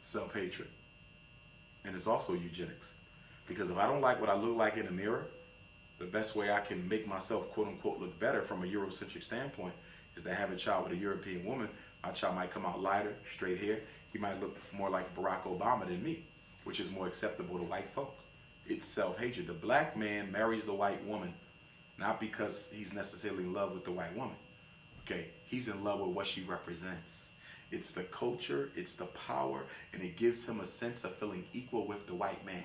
self-hatred. And it's also eugenics. Because if I don't like what I look like in the mirror, the best way I can make myself quote unquote look better from a Eurocentric standpoint is to have a child with a European woman. My child might come out lighter, straight hair. He might look more like Barack Obama than me, which is more acceptable to white folk. It's self-hatred. The black man marries the white woman not because he's necessarily in love with the white woman. Okay, he's in love with what she represents. It's the culture, it's the power, and it gives him a sense of feeling equal with the white man.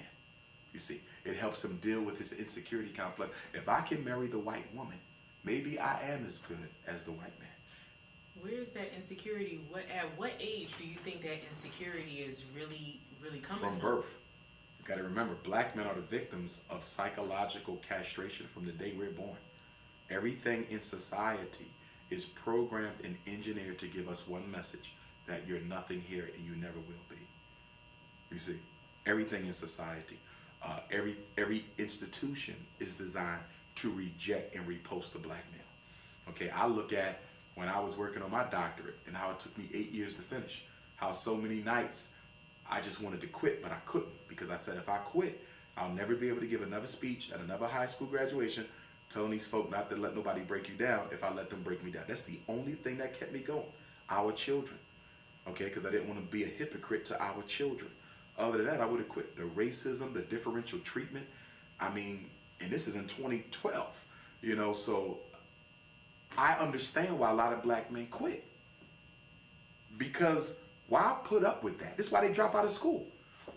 You see, it helps him deal with his insecurity complex. If I can marry the white woman, maybe I am as good as the white man. Where is that insecurity? At what age do you think that insecurity is really coming from? From birth. You got to remember, black men are the victims of psychological castration from the day we're born. Everything in society is programmed and engineered to give us one message, that you're nothing here and you never will be. You see, everything in society, every institution is designed to reject and repulse the black male. Okay, I look at when I was working on my doctorate and how it took me 8 years to finish, how so many nights I just wanted to quit, but I couldn't, because I said if I quit, I'll never be able to give another speech at another high school graduation telling these folk not to let nobody break you down if I let them break me down. That's the only thing that kept me going. Our children. Okay, because I didn't want to be a hypocrite to our children. Other than that, I would have quit. The racism, the differential treatment, I mean, and this is in 2012, you know, so I understand why a lot of black men quit. Because why put up with that? This is why they drop out of school.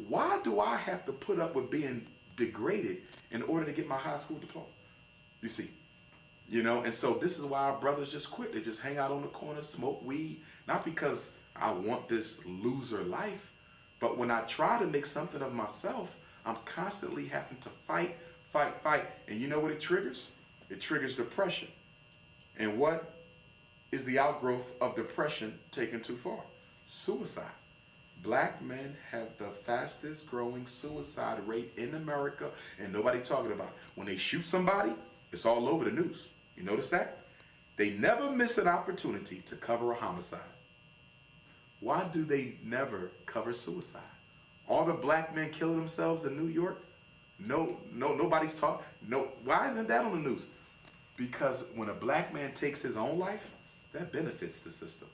Why do I have to put up with being degraded in order to get my high school diploma? You see, you know, and so this is why our brothers just quit. They just hang out on the corner, smoke weed, not because I want this loser life, but when I try to make something of myself, I'm constantly having to fight. And you know what it triggers? It triggers depression. And what is the outgrowth of depression taken too far? Suicide. Black men have the fastest growing suicide rate in America, and nobody talking about it. When they shoot somebody, it's all over the news. You notice that? They never miss an opportunity to cover a homicide. Why do they never cover suicide? All the black men killing themselves in New York? Nobody's talking. No, why isn't that on the news? Because when a black man takes his own life, that benefits the system.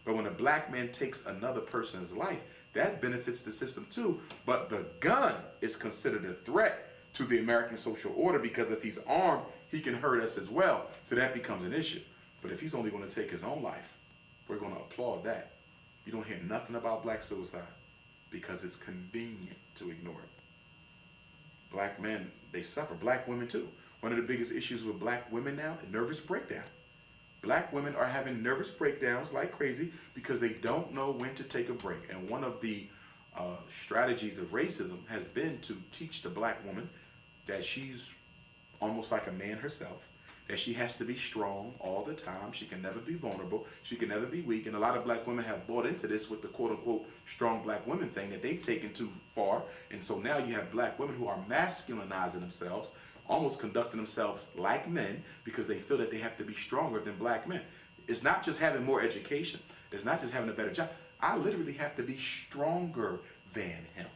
But when a black man takes another person's life, that benefits the system too. But the gun is considered a threat to the American social order, because if he's armed, he can hurt us as well. So that becomes an issue. But if he's only going to take his own life, we're going to applaud that. You don't hear nothing about black suicide because it's convenient to ignore it. Black men, they suffer. Black women too. One of the biggest issues with black women now, nervous breakdown. Black women are having nervous breakdowns like crazy because they don't know when to take a break. And one of the strategies of racism has been to teach the black woman that she's almost like a man herself, that she has to be strong all the time. She can never be vulnerable. She can never be weak. And a lot of black women have bought into this with the quote-unquote strong black women thing that they've taken too far. And so now you have black women who are masculinizing themselves, almost conducting themselves like men because they feel that they have to be stronger than black men. It's not just having more education. It's not just having a better job. I literally have to be stronger than him,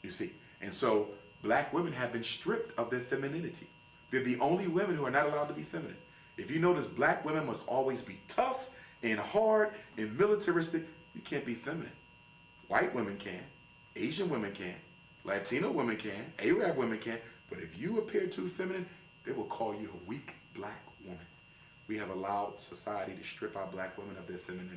you see. And so black women have been stripped of their femininity. They're the only women who are not allowed to be feminine. If you notice, black women must always be tough and hard and militaristic. You can't be feminine. White women can. Asian women can. Latino women can. Arab women can. But if you appear too feminine, they will call you a weak black woman. We have allowed society to strip our black women of their femininity.